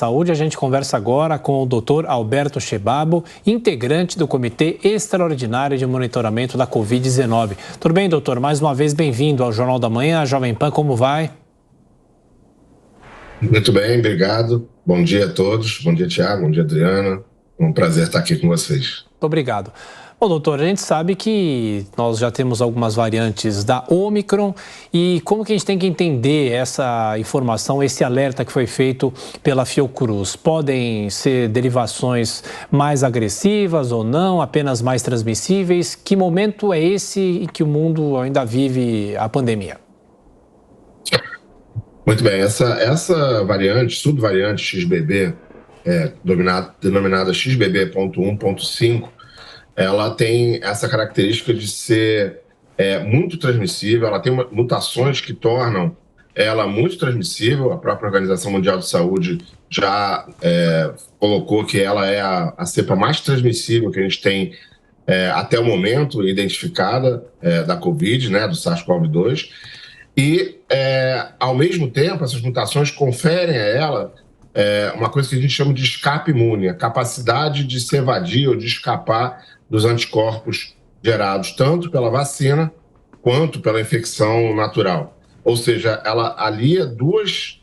Saúde. A gente conversa agora com o Dr. Alberto Chebabo, integrante do Comitê Extraordinário de Monitoramento da Covid-19. Tudo bem, doutor? Mais uma vez, bem-vindo ao Jornal da Manhã, a Jovem Pan, como vai? Muito bem, obrigado. Bom dia a todos. Bom dia, Tiago. Bom dia, Adriana. É um prazer estar aqui com vocês. Muito obrigado. Bom, doutor, a gente sabe que nós já temos algumas variantes da Omicron e como que a gente tem que entender essa informação, esse alerta que foi feito pela Fiocruz? Podem ser derivações mais agressivas ou não, apenas mais transmissíveis? Que momento é esse em que o mundo ainda vive a pandemia? Muito bem, essa variante, subvariante XBB, denominada XBB.1.5, ela tem essa característica de ser muito transmissível, ela tem mutações que tornam ela muito transmissível. A própria Organização Mundial de Saúde já colocou que ela é a cepa mais transmissível que a gente tem até o momento identificada da Covid, né, do SARS-CoV-2. E, ao mesmo tempo, essas mutações conferem a ela uma coisa que a gente chama de escape imune, a capacidade de se evadir ou de escapar dos anticorpos gerados tanto pela vacina quanto pela infecção natural. Ou seja, ela alia duas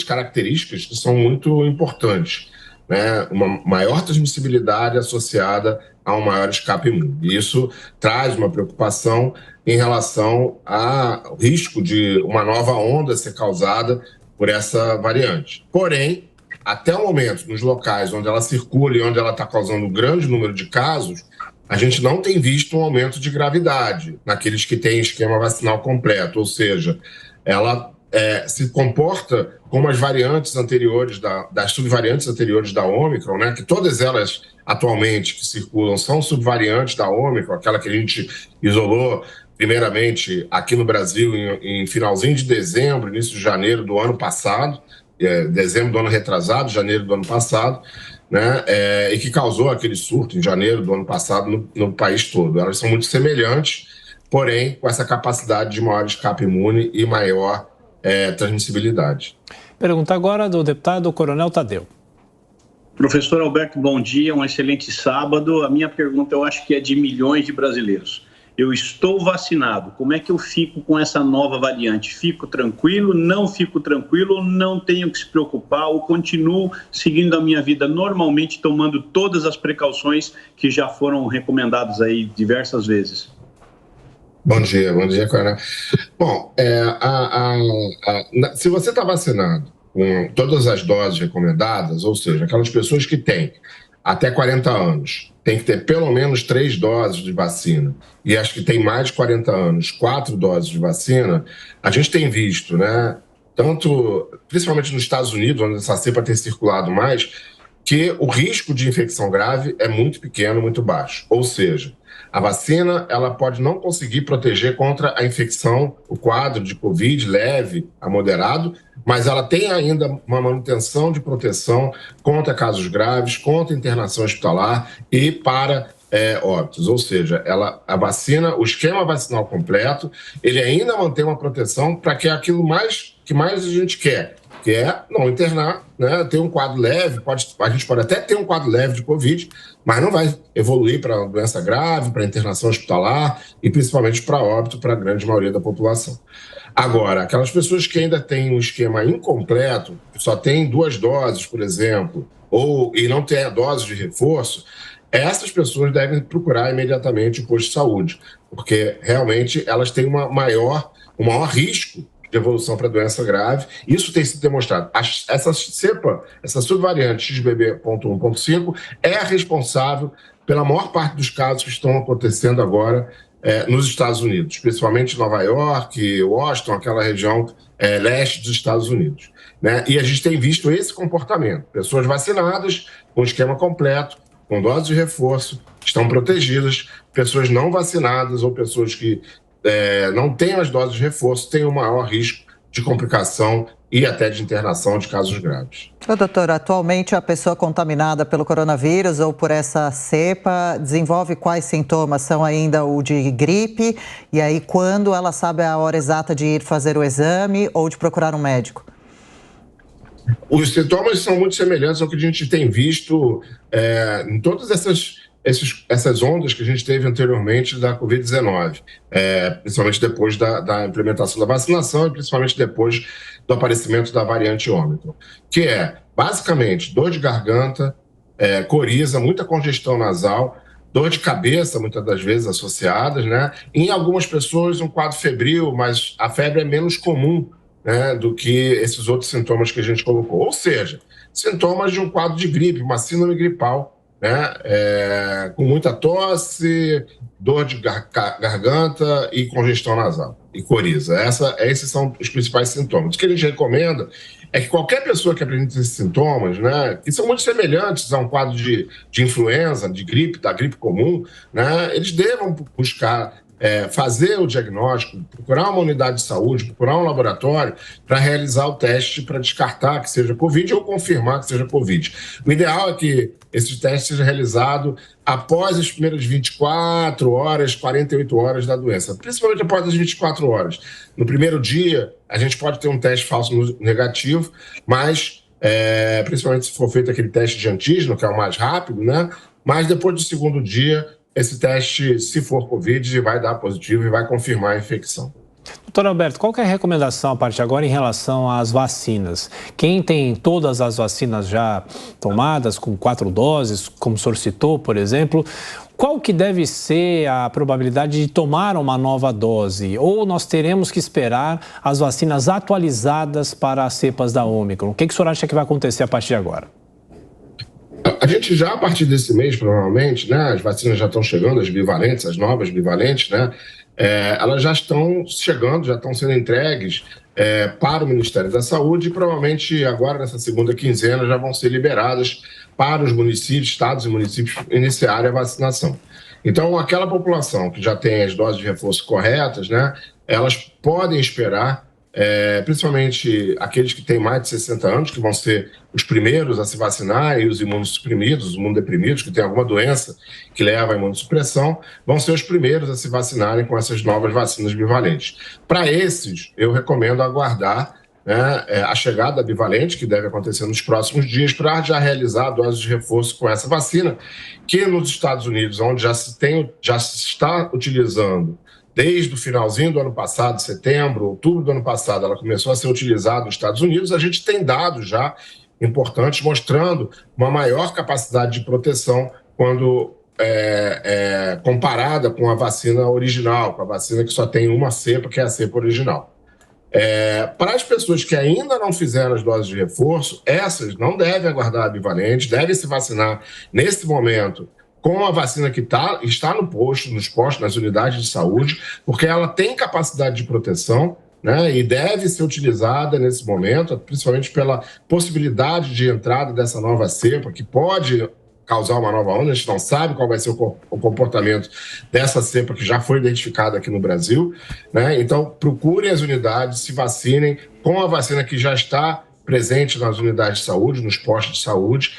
características que são muito importantes, né? Uma maior transmissibilidade associada a um maior escape imune. E isso traz uma preocupação em relação ao risco de uma nova onda ser causada por essa variante. Porém, até o momento, nos locais onde ela circula e onde ela está causando um grande número de casos, a gente não tem visto um aumento de gravidade naqueles que têm esquema vacinal completo, ou seja, ela se comporta como as variantes anteriores, das subvariantes anteriores da Omicron, né, que todas elas atualmente que circulam são subvariantes da Omicron, aquela que a gente isolou primeiramente aqui no Brasil em finalzinho de dezembro, início de janeiro do ano passado, dezembro do ano retrasado, janeiro do ano passado, né, e que causou aquele surto em janeiro do ano passado no país todo. Elas são muito semelhantes, porém com essa capacidade de maior escape imune e maior transmissibilidade. Pergunta agora do deputado Coronel Tadeu. Professor Alberto, bom dia, um excelente sábado. A minha pergunta, eu acho que é de milhões de brasileiros. Eu estou vacinado, como é que eu fico com essa nova variante? Fico tranquilo, não tenho que se preocupar ou continuo seguindo a minha vida normalmente, tomando todas as precauções que já foram recomendadas aí diversas vezes? Bom dia, Coronel. Bom, se você está vacinado com todas as doses recomendadas, ou seja, aquelas pessoas que têm até 40 anos, tem que ter pelo menos 3 doses de vacina, e as que têm mais de 40 anos, 4 doses de vacina, a gente tem visto, né, principalmente nos Estados Unidos, onde essa cepa tem circulado mais, que o risco de infecção grave é muito pequeno, muito baixo. Ou seja, a vacina ela pode não conseguir proteger contra a infecção, o quadro de Covid leve a moderado, mas ela tem ainda uma manutenção de proteção contra casos graves, contra internação hospitalar e para óbitos. Ou seja, a vacina, o esquema vacinal completo, ele ainda mantém uma proteção para que é aquilo que mais a gente quer, que é não internar, né, ter um quadro leve, a gente pode até ter um quadro leve de Covid, mas não vai evoluir para doença grave, para internação hospitalar e principalmente para óbito para a grande maioria da população. Agora, aquelas pessoas que ainda têm um esquema incompleto, que só tem 2 doses, por exemplo, e não tem a dose de reforço, essas pessoas devem procurar imediatamente o posto de saúde, porque realmente elas têm um maior risco de evolução para doença grave. Isso tem sido demonstrado. Essa subvariante XBB.1.5 é a responsável pela maior parte dos casos que estão acontecendo agora nos Estados Unidos, principalmente Nova York, Washington, aquela região leste dos Estados Unidos, né? E a gente tem visto esse comportamento. Pessoas vacinadas, com esquema completo, com dose de reforço, estão protegidas. Pessoas não vacinadas ou pessoas que não têm as doses de reforço têm um maior risco de complicação e até de internação de casos graves. Doutor, atualmente a pessoa contaminada pelo coronavírus ou por essa cepa desenvolve quais sintomas? São ainda o de gripe? E aí quando ela sabe a hora exata de ir fazer o exame ou de procurar um médico? Os sintomas são muito semelhantes ao que a gente tem visto em todas essas ondas que a gente teve anteriormente da Covid-19, principalmente depois da implementação da vacinação e principalmente depois do aparecimento da variante Ômicron, que é, basicamente, dor de garganta, coriza, muita congestão nasal, dor de cabeça, muitas das vezes associadas, né? Em algumas pessoas, um quadro febril, mas a febre é menos comum, né, do que esses outros sintomas que a gente colocou. Ou seja, sintomas de um quadro de gripe, uma síndrome gripal, né, com muita tosse, dor de garganta e congestão nasal e coriza. Esses são os principais sintomas. O que a gente recomenda é que qualquer pessoa que apresente esses sintomas, né, que são muito semelhantes a um quadro de influenza, de gripe, da gripe comum, né, eles devam buscar fazer o diagnóstico, procurar uma unidade de saúde, procurar um laboratório para realizar o teste para descartar que seja Covid ou confirmar que seja Covid. O ideal é que esse teste seja realizado após as primeiras 24 horas, 48 horas da doença, principalmente após as 24 horas. No primeiro dia, a gente pode ter um teste falso negativo, mas principalmente se for feito aquele teste de antígeno, que é o mais rápido, né? Mas depois do segundo dia, esse teste, se for Covid, vai dar positivo e vai confirmar a infecção. Doutor Alberto, qual que é a recomendação a partir de agora em relação às vacinas? Quem tem todas as vacinas já tomadas, com 4 doses, como o senhor citou, por exemplo, qual que deve ser a probabilidade de tomar uma nova dose? Ou nós teremos que esperar as vacinas atualizadas para as cepas da Ômicron? O que o senhor acha que vai acontecer a partir de agora? A gente já, a partir desse mês, provavelmente, né, as vacinas já estão chegando, as bivalentes, as novas bivalentes, né, elas já estão chegando, já estão sendo entregues para o Ministério da Saúde e provavelmente agora, nessa segunda quinzena, já vão ser liberadas para os municípios, estados e municípios iniciarem a vacinação. Então, aquela população que já tem as doses de reforço corretas, né, elas podem esperar, principalmente aqueles que têm mais de 60 anos, que vão ser os primeiros a se vacinar, e os imunossuprimidos, os imunodeprimidos, que têm alguma doença que leva à imunossupressão, vão ser os primeiros a se vacinarem com essas novas vacinas bivalentes. Para esses, eu recomendo aguardar, né, a chegada da bivalente, que deve acontecer nos próximos dias, para já realizar a dose de reforço com essa vacina, que nos Estados Unidos, onde já se está utilizando desde o finalzinho do ano passado, setembro, outubro do ano passado, ela começou a ser utilizada nos Estados Unidos, a gente tem dados já importantes mostrando uma maior capacidade de proteção quando comparada com a vacina original, com a vacina que só tem uma cepa, que é a cepa original. Para as pessoas que ainda não fizeram as doses de reforço, essas não devem aguardar a bivalente, devem se vacinar nesse momento com a vacina que está no posto, nos postos, nas unidades de saúde, porque ela tem capacidade de proteção, né, e deve ser utilizada nesse momento, principalmente pela possibilidade de entrada dessa nova cepa, que pode causar uma nova onda. A gente não sabe qual vai ser o comportamento dessa cepa que já foi identificada aqui no Brasil, né? Então, procurem as unidades, se vacinem com a vacina que já está presente nas unidades de saúde, nos postos de saúde.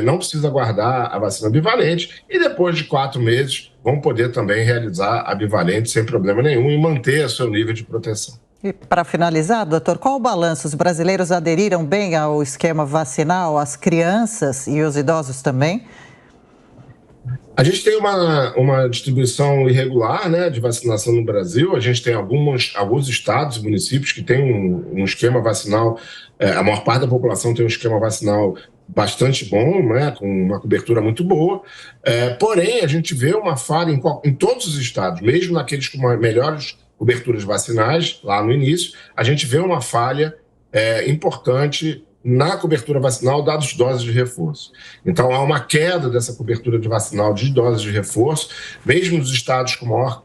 Não precisa aguardar a vacina bivalente e depois de 4 meses vão poder também realizar a bivalente sem problema nenhum e manter o seu nível de proteção. E para finalizar, doutor, qual o balanço? Os brasileiros aderiram bem ao esquema vacinal, as crianças e os idosos também? A gente tem uma distribuição irregular, né, de vacinação no Brasil. A gente tem alguns estados e municípios que têm um esquema vacinal, a maior parte da população tem um esquema vacinal bastante bom, né, com uma cobertura muito boa. Porém, a gente vê uma falha em todos os estados, mesmo naqueles com melhores coberturas vacinais, lá no início, a gente vê uma falha importante na cobertura vacinal das doses de reforço. Então, há uma queda dessa cobertura vacinal de doses de reforço, mesmo nos estados com maior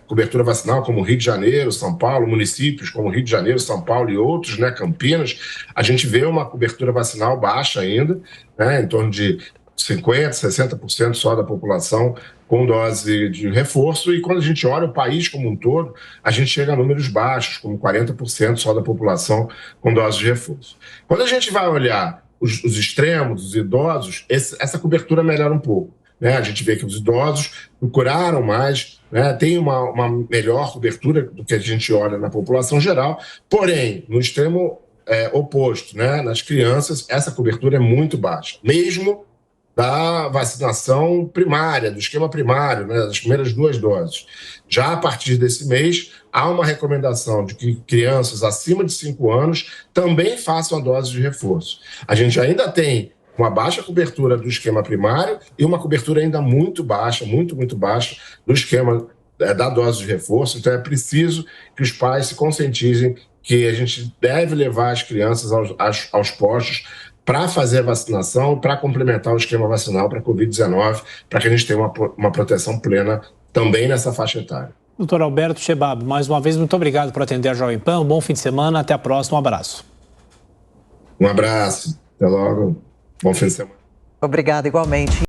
cobertura vacinal, como Rio de Janeiro, São Paulo, municípios como Rio de Janeiro, São Paulo e outros, né, Campinas, a gente vê uma cobertura vacinal baixa ainda, né, em torno de 50%, 60% só da população com dose de reforço, e quando a gente olha o país como um todo, a gente chega a números baixos, como 40% só da população com dose de reforço. Quando a gente vai olhar os extremos, os idosos, essa cobertura melhora um pouco, né? A gente vê que os idosos procuraram mais, né? Tem uma melhor cobertura do que a gente olha na população geral, porém, no extremo oposto, né? Nas crianças, essa cobertura é muito baixa, mesmo da vacinação primária, do esquema primário, né, das primeiras 2 doses. Já a partir desse mês, há uma recomendação de que crianças acima de 5 anos também façam a dose de reforço. A gente ainda tem uma baixa cobertura do esquema primário e uma cobertura ainda muito baixa, muito baixa, do esquema da dose de reforço. Então, é preciso que os pais se conscientizem que a gente deve levar as crianças aos postos para fazer a vacinação, para complementar o esquema vacinal para a Covid-19, para que a gente tenha uma proteção plena também nessa faixa etária. Doutor Alberto Chebab, mais uma vez, muito obrigado por atender a Jovem Pan. Um bom fim de semana, até a próxima, um abraço. Um abraço, até logo, bom fim de semana. Obrigada, igualmente.